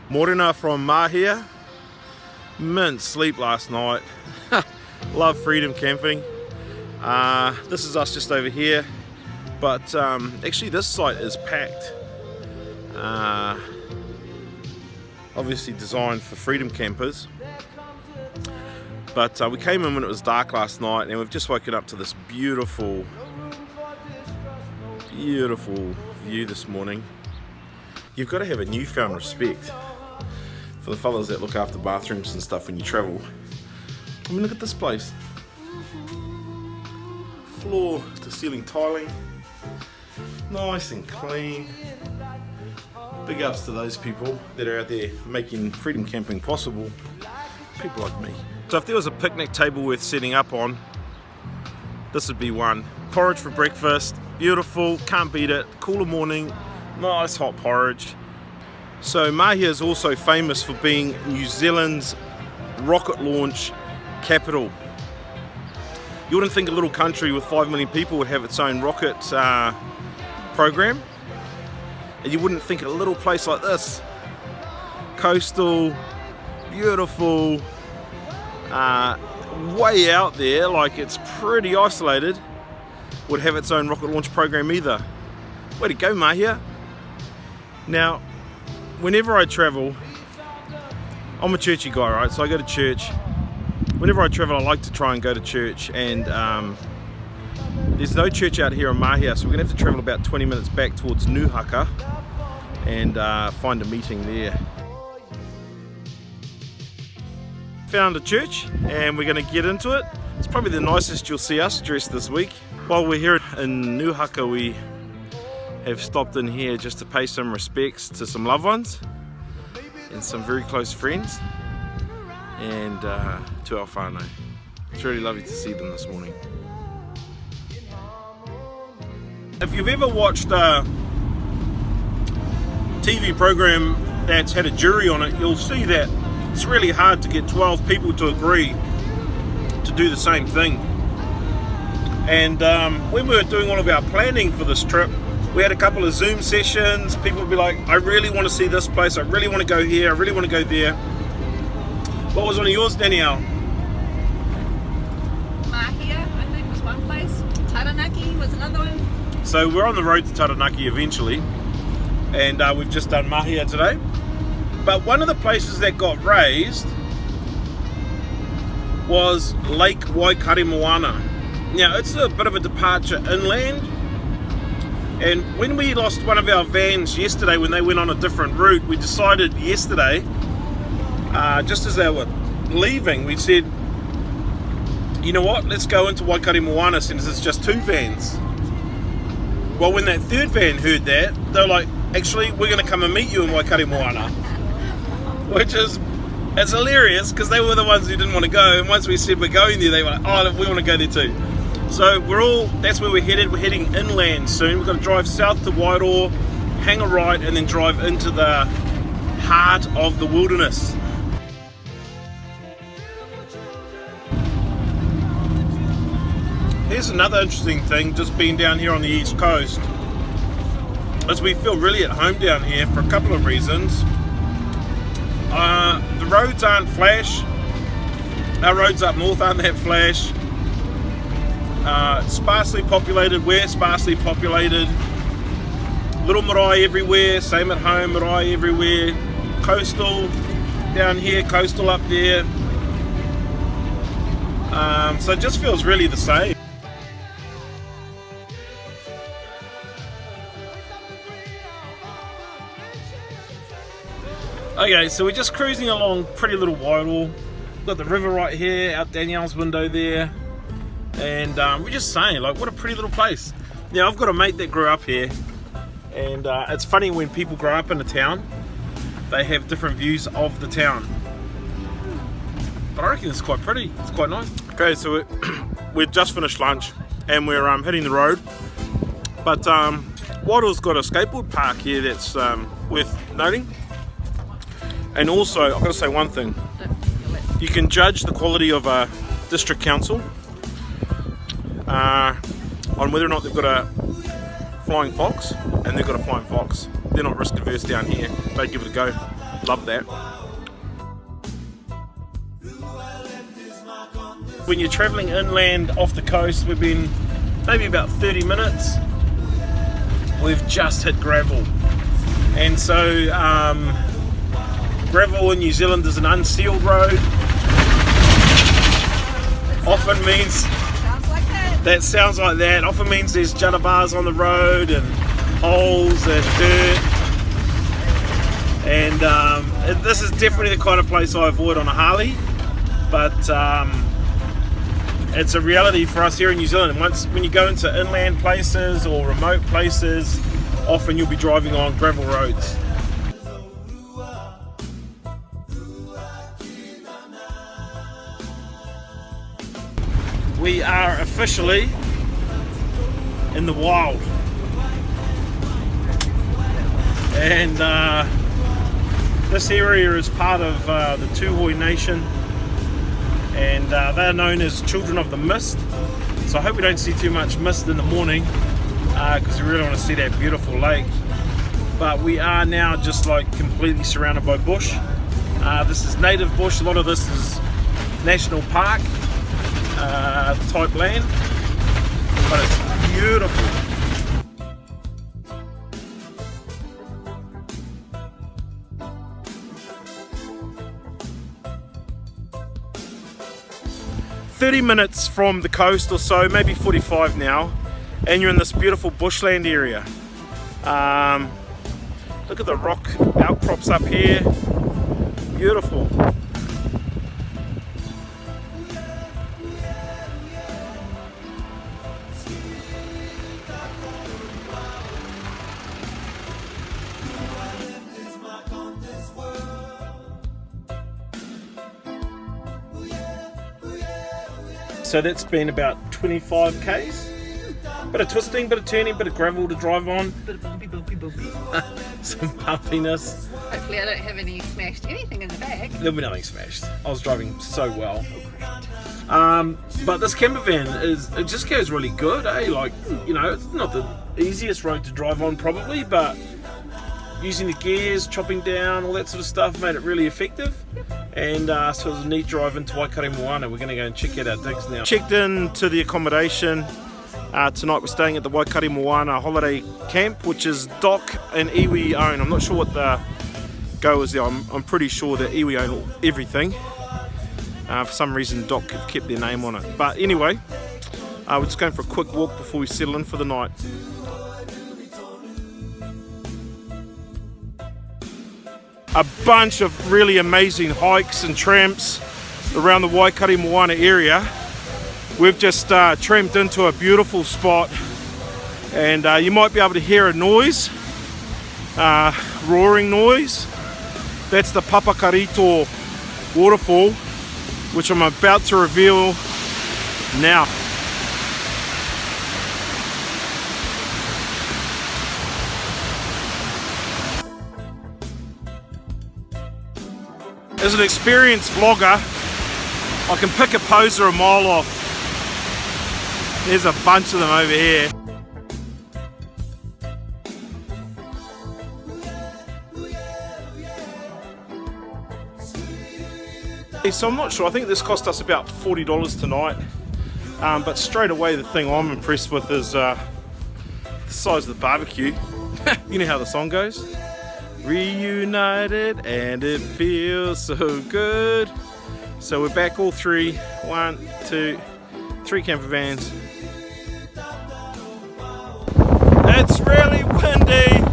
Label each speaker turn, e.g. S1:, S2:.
S1: Morena from Mahia. Mint sleep last night. Love freedom camping. This is us just over here, but actually this site is packed. Obviously designed for freedom campers. But we came in when it was dark last night, and we've just woken up to this beautiful view this morning. You've got to have a newfound respect for the fellas that look after bathrooms and stuff when you travel. I mean, look at this place. Floor to ceiling tiling. Nice and clean. Big ups to those people that are out there making freedom camping possible. People like me. So if there was a picnic table worth setting up on, this would be one. Porridge for breakfast, beautiful, can't beat it. Cooler morning, nice hot porridge. So Mahia is also famous for being New Zealand's rocket launch capital. You wouldn't think a little country with 5 million people would have its own rocket program, and you wouldn't think a little place like this, coastal, beautiful, way out there, like it's pretty isolated, would have its own rocket launch program either. Way to go, Mahia. Now, whenever I travel, I'm a churchy guy, right? So I go to church. Whenever I travel, I like to try and go to church, and there's no church out here in Mahia, so we're going to have to travel about 20 minutes back towards Nuhaka and find a meeting there. Found a church, and we're going to get into it. It's probably the nicest you'll see us dressed this week. While we're here in Nuhaka, we have stopped in here just to pay some respects to some loved ones and some very close friends, and to our whānau. It's really lovely to see them this morning. If you've ever watched a TV program that's had a jury on it, you'll see that it's really hard to get 12 people to agree to do the same thing. And when we were doing all of our planning for this trip, we had a couple of Zoom sessions. People would be like, I really want to see this place, I really want to go here, I really want to go there. What was one of yours, Danielle?
S2: Mahia, I think, was one place. Taranaki was another one.
S1: So we're on the road to Taranaki eventually, and we've just done Mahia today. But one of the places that got raised was Lake Waikaremoana. Now, it's a bit of a departure inland, and when we lost one of our vans yesterday when they went on a different route, we decided yesterday, just as they were leaving, we said, you know what, let's go into Waikaremoana since it's just 2 vans. Well, when that third van heard that, they were like, actually, we're going to come and meet you in Waikaremoana. Which is, it's hilarious because they were the ones who didn't want to go, and once we said we're going there, they were like, oh, we want to go there too. So that's where we're headed. We're heading inland soon. We're going to drive south to Wairoa, hang a right, and then drive into the heart of the wilderness. Here's another interesting thing, just being down here on the east coast, is we feel really at home down here for a couple of reasons. The roads aren't flash. Our roads up north aren't that flash. Sparsely populated, we're sparsely populated. Little marae everywhere, same at home, marae everywhere. Coastal down here, coastal up there. So it just feels really the same. Okay, so we're just cruising along pretty little Wairoa. Got the river right here, out Danielle's window there. And we're just saying, like, what a pretty little place. Now, I've got a mate that grew up here, and it's funny when people grow up in a town, they have different views of the town. But I reckon it's quite pretty, it's quite nice. Okay, so we've just finished lunch, and we're hitting the road. But Wairoa's got a skateboard park here that's worth noting. And also, I've got to say one thing. You can judge the quality of a district council on whether or not they've got a flying fox, and they've got a flying fox. They're not risk averse down here. They give it a go. Love that. When you're traveling inland off the coast, we've been maybe about 30 minutes. We've just hit gravel. And so gravel in New Zealand is an unsealed road. Often means
S2: Sounds like that.
S1: that sounds like that. Often means there's jutta bars on the road and holes and dirt. And this is definitely the kind of place I avoid on a Harley. But it's a reality for us here in New Zealand. When you go into inland places or remote places, often you'll be driving on gravel roads. We are officially in the wild, and this area is part of the Tuhoi Nation, and they're known as Children of the Mist. So I hope we don't see too much mist in the morning, because we really want to see that beautiful lake. But we are now just like completely surrounded by bush. This is native bush. A lot of this is national park type land, but it's beautiful. "30 minutes from the coast or so, maybe 45 now, and you're in this beautiful bushland area. Look at the rock outcrops up here, beautiful. So that's been about 25 k's. Bit of twisting, bit of turning, bit of gravel to drive on.
S2: Bit of bumpy, bumpy, bumpy.
S1: Some bumpiness.
S2: Hopefully I don't have any smashed anything in the bag.
S1: There'll be nothing smashed. I was driving so well. But this camper van it just goes really good, eh? Like, you know, it's not the easiest road to drive on probably, but using the gears, chopping down, all that sort of stuff made it really effective. And so it was a neat drive into Waikaremoana. We're going to go and check out our digs now. Checked in to the accommodation. Tonight we're staying at the Waikaremoana holiday camp, which is Doc and Iwi own. I'm not sure what the go is there. I'm pretty sure that Iwi own everything. For some reason Doc have kept their name on it. But anyway, we're just going for a quick walk before we settle in for the night. A bunch of really amazing hikes and tramps around the Waikaremoana area. We've just tramped into a beautiful spot, and you might be able to hear a noise, roaring noise. That's the Papakarito waterfall, which I'm about to reveal now. As an experienced vlogger, I can pick a poser a mile off. There's a bunch of them over here. So I'm not sure, I think this cost us about $40 tonight. But straight away the thing I'm impressed with is the size of the barbecue. You know how the song goes? Reunited and it feels so good. So we're back all three. 1, 2, 3 camper vans. It's really windy.